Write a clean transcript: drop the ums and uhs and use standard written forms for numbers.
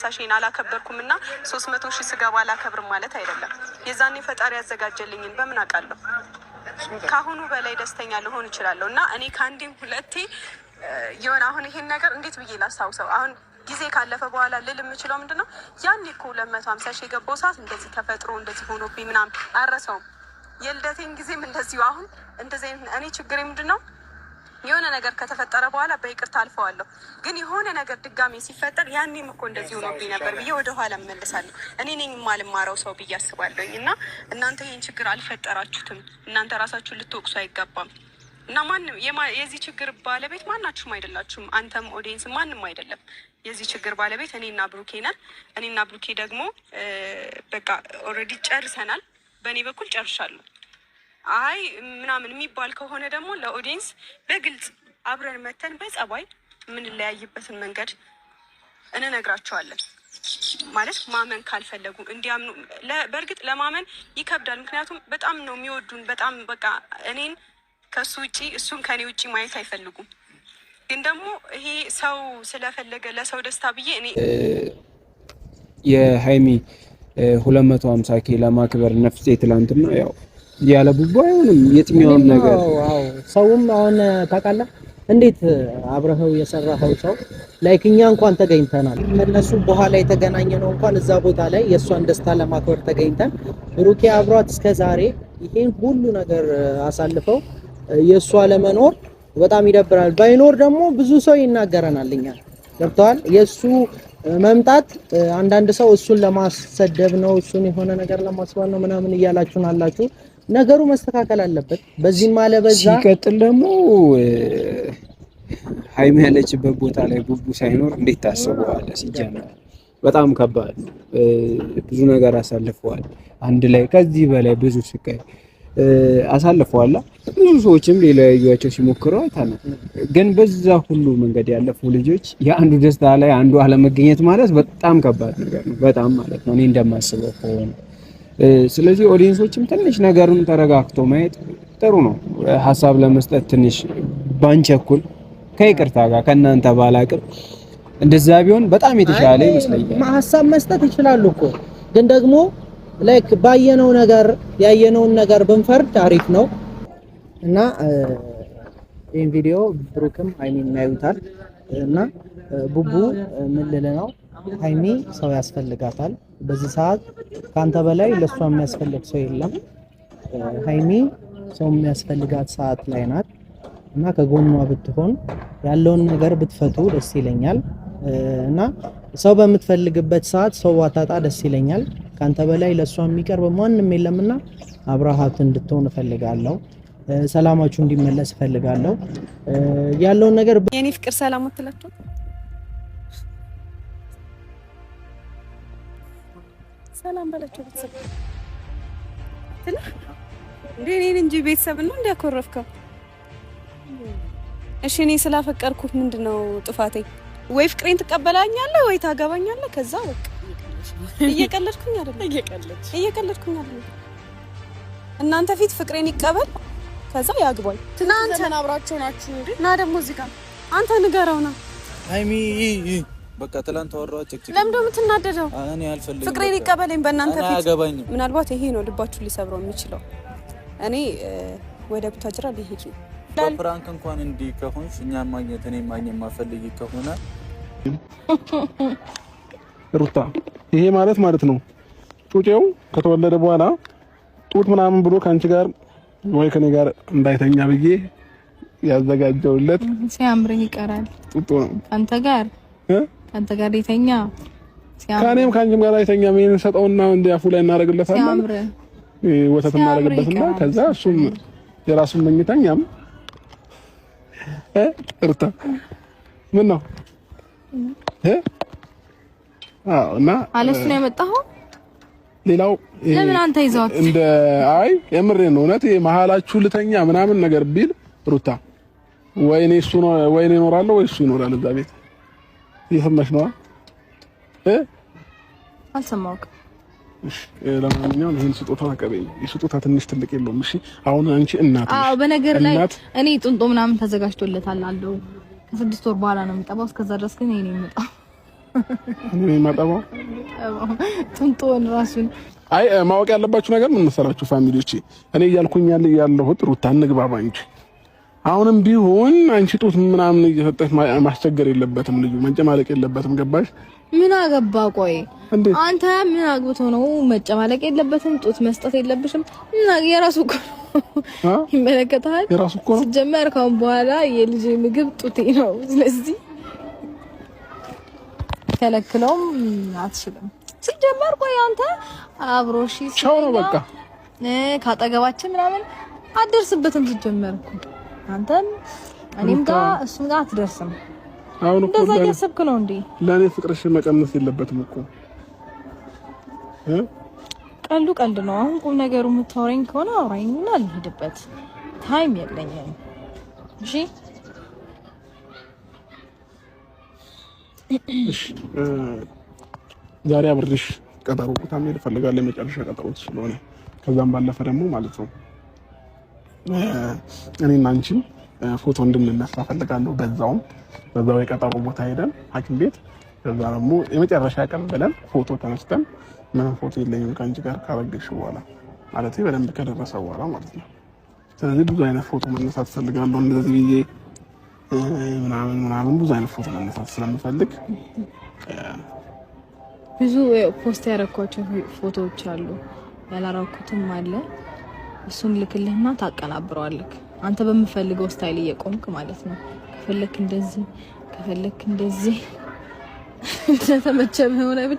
ሳሽን አላከበርኩምና 300,000 ስገባ አላከብርም ማለት አይደለም። የዛኔ ፈጣሪ ያዘጋጀልኝን በምን አውቃለሁ? ካሁኑ በላይ ደስተኛ ልሆን እችላለሁ እና እኔ ካንዴም ሁለቴ የሆነ አሁን ይሄን ነገር እንዴት ብዬ ላስታውሰው? አሁን ጊዜ ካለፈ በኋላ ልል የምችለው ምንድነው ያኔ እኮ 250,000 የገባው ሰዓት እንደዚህ ተፈጥሮ እንደዚህ ሆኖብኝ ምናምን አረሰውም። የልደቴን ጊዜም እንደዚሁ አሁን እንደዚህ እኔ ችግሬ ምንድነው የሆነ ነገር ከተፈጠረ በኋላ በይቅርታ አልፈዋለሁ። ግን የሆነ ነገር ድጋሚ ሲፈጠር ያኔም እኮ እንደዚህ ሆኖብኝ ነበር ብዬ ወደ ኋላ እመለሳለሁ። እኔ ነኝ የማልማረው ሰው ብዬ አስባለሁኝ እና እናንተ ይህን ችግር አልፈጠራችሁትም። እናንተ ራሳችሁ ልትወቅሱ አይገባም። እና ማንም የዚህ ችግር ባለቤት ማናችሁም አይደላችሁም። አንተም ኦዲየንስ ማንም አይደለም። የዚህ ችግር ባለቤት እኔና ብሩኬ ነን። እኔና ብሩኬ ደግሞ በቃ ኦልሬዲ ጨርሰናል። በእኔ በኩል ጨርሻለሁ። አይ ምናምን የሚባል ከሆነ ደግሞ ለኦዲየንስ በግልጽ አብረን መተን በጸባይ የምንለያይበትን መንገድ እንነግራቸዋለን። ማለት ማመን ካልፈለጉ እንዲያምኑ በእርግጥ ለማመን ይከብዳል። ምክንያቱም በጣም ነው የሚወዱን። በጣም በቃ እኔን ከሱ ውጪ እሱን ከኔ ውጪ ማየት አይፈልጉም። ግን ደግሞ ይሄ ሰው ስለፈለገ ለሰው ደስታ ብዬ እኔ የሃይሚ 250K ለማክበር ነፍሴ ትላንትና ያው ያለ ቡቡ አይሆንም የትኛውን ነገር ሰውም አሁን ታውቃለህ እንዴት አብረኸው የሰራኸው ሰው ላይክኛ እንኳን ተገኝተናል። ከነሱ በኋላ የተገናኘ ነው እንኳን እዛ ቦታ ላይ የሷን ደስታ ለማክበር ተገኝተን ብሩኬ አብሯት እስከዛሬ ይሄን ሁሉ ነገር አሳልፈው የሷ ለመኖር በጣም ይደብራል። ባይኖር ደግሞ ብዙ ሰው ይናገረናልኛ ገብቷል። የሱ መምጣት አንዳንድ ሰው እሱን ለማሰደብ ነው እሱን የሆነ ነገር ለማስባል ነው ምናምን እያላችሁን አላችሁ። ነገሩ መስተካከል አለበት። በዚህም አለ በዛ ሲቀጥል ደግሞ ሃይሚ ያለችበት ቦታ ላይ ቡቡ ሳይኖር እንዴት ታስበዋለህ? ሲጀመር በጣም ከባድ ብዙ ነገር አሳልፈዋል አንድ ላይ ከዚህ በላይ ብዙ ስቃይ አሳልፈዋል። ብዙ ሰዎችም ሊለያዩዋቸው ሲሞክሩ አይተናል። ግን በዛ ሁሉ መንገድ ያለፉ ልጆች የአንዱ ደስታ ላይ አንዱ አለመገኘት ማለት በጣም ከባድ ነገር ነው። በጣም ማለት ነው እኔ እንደማስበው ከሆነ። ስለዚህ ኦዲየንሶችም ትንሽ ነገሩን ተረጋግቶ ማየት ጥሩ ነው። ሀሳብ ለመስጠት ትንሽ ባንቸኩል ከይቅርታ ጋር ከናንተ ባላቅም እንደዛ ቢሆን በጣም የተሻለ ይመስለኛል። ሀሳብ መስጠት ይችላሉ እኮ ግን ደግሞ ላይክ ባየነው ነገር ያየነውን ነገር ብንፈርድ አሪፍ ነው እና ይሄን ቪዲዮ ብሩክም ሃይሚም ያዩታል እና ቡቡ ምን ልል ነው ሃይሚ ሰው ያስፈልጋታል። በዚህ ሰዓት ካንተ በላይ ለሷ የሚያስፈልግ ሰው የለም። ሃይሚ ሰው የሚያስፈልጋት ሰዓት ላይ ናት እና ከጎኗ ብትሆን ያለውን ነገር ብትፈቱ ደስ ይለኛል እና ሰው በምትፈልግበት ሰዓት ሰው ዋታጣ ደስ ይለኛል። ካንተ በላይ ለሷ የሚቀርብ ማንም የለምና አብራሃት እንድትሆን እፈልጋለሁ። ሰላማችሁ እንዲመለስ እፈልጋለሁ። ያለውን ነገር የኔ ፍቅር ሰላም ወጥላችሁ ሰላም በላችሁ ቤተሰብ እንዴ እንጂ ቤተሰብ ነው እንዲያኮረፍከው። እሺ እኔ ስላፈቀርኩት ምንድነው ጥፋቴ? ወይ ፍቅሬን ትቀበላኛለህ ወይ ታገባኛለህ። ከዛ በቃ እየቀለድኩኝ አይደለም እናንተ ፊት ፍቅሬን ይቀበል ከዛ ያግባኝ። ትናንት አብራችሁ ናችሁ እንዴ? እና ደግሞ እዚህ ጋር አንተ ንገረውና ሃይሚ በቃ ትላንት አወራው ቸክ ለምን ደሞ ትናደደው? እኔ አልፈልግም። ፍቅሬን ይቀበለኝ በእናንተ ፊት አያገባኝም። ምናልባት ይሄ ነው ልባችሁ ሊሰብረው የሚችለው። እኔ ወደ ቡታጅራ ልሄድ ነው። ፕራንክ እንኳን እንዲ ከሆንሽ እኛ ማግኘት እኔ ማግኘት ማፈልግ ከሆነ ሩታ ይሄ ማለት ነው ጩጬው ከተወለደ በኋላ ጡት ምናምን ብሎ ካንቺ ጋር ወይ ከኔ ጋር እንዳይተኛ ብዬ ያዘጋጀውለት ሲያምረኝ ይቀራል። ጡት ነው አንተ ጋር ይተኛ ከኔም ካንቺም ጋር አይተኛ ምን ሰጠውና እንደ አፉ ላይ እናረግለታለን። ሲያምር ወተት እናረግበትና ከዛ እሱም የራሱን መኝታኛም ሩታ ምን ነው እና አለሱ ነው የመጣው። ሌላው ለምን አንተ ይዘውት እንደ አይ የምሬን ነው እውነት መሀላችሁ ልተኛ ምናምን ነገር ቢል ሩታ ወይኔ እሱ ነው ወይኔ እኖራለሁ ወይ እሱ ይኖራል እዛ ቤት ይፈመሽ ነው አልሰማሁም። እሺ ለማንኛውም ይሄን ስጦታ ተቀበይ። ስጦታ ትንሽ ትልቅ የለውም። እሺ አሁን አንቺ እናት አዎ በነገር ላይ እኔ ጥንጦ ምናምን ተዘጋጅቶለታል አለው ከ6 ወር በኋላ ነው የሚጠባው። እስከዛ ድረስ ግን ይሄን ይመጣ እኔ ማጠባው ጥንጦን ራሱን አይ ማወቅ ያለባችሁ ነገር ምን መሰላችሁ ፋሚሊዎቼ፣ እኔ እያልኩኝ ያለሁት ሩታ እንግባባ እንጂ አሁንም ቢሆን አንቺ ጡት ምናምን እየሰጠሽ ማስቸገር የለበትም፣ ልጁ መንጨማለቅ የለበትም። ገባሽ? ምን አገባ? ቆይ አንተ ምን አግብቶ ነው መጨማለቅ የለበትም? ጡት መስጠት የለብሽም? እና የራሱ እኮ ይመለከታል። የራሱ እኮ ነው። ጀመር ካሁን በኋላ የልጅ ምግብ ጡቴ ነው። ስለዚህ ከለክለውም አትችልም። ሲጀመር ቆይ አንተ አብሮሽ ቻው ነው በቃ ካጠገባችን ምናምን አትደርስበትም። ሲጀመር አንተም እኔም ጋር እሱም ጋር አትደርስም። አሁን እኮ እንደዛ እያሰብክ ነው እንዴ? ለኔ ፍቅርሽ መቀነስ የለበትም እኮ ቀልድ ነው። አሁን ቁም ነገሩ የምታወራኝ ከሆነ አውራኝና ልሄድበት፣ ታይም የለኝም። እሺ ዛሬ አብርሽ ቀጠሮ ቦታ መሄድ እፈልጋለሁ፣ የመጨረሻ ቀጠሮ ስለሆነ ከዛም ባለፈ ደግሞ ማለት ነው እኔና አንቺም ፎቶ እንድንነሳ ፈልጋለሁ። በዛው የቀጠሮ ቦታ ሄደን ሐኪም ቤት ከዛ ደግሞ የመጨረሻ ቀን ብለን ፎቶ ተነስተን ምንም ፎቶ የለኝም ከአንቺ ጋር ካረገሽ በኋላ ማለት በደንብ ከደረሰ በኋላ ማለት ነው። ስለዚህ ብዙ አይነት ፎቶ መነሳት ፈልጋለሁ። እንደዚህ ብዬ ምናምን ብዙ አይነት ፎቶ መነሳት ስለምፈልግ ብዙ ፖስት ያደረኳቸው ፎቶዎች አሉ፣ ያላረኩትም አለ። እሱን ልክልህና ታቀናብረዋለህ አንተ በምፈልገው ስታይል እየቆምክ ማለት ነው። ከፈለክ እንደዚህ ተመቸህ ሆነ ብቻ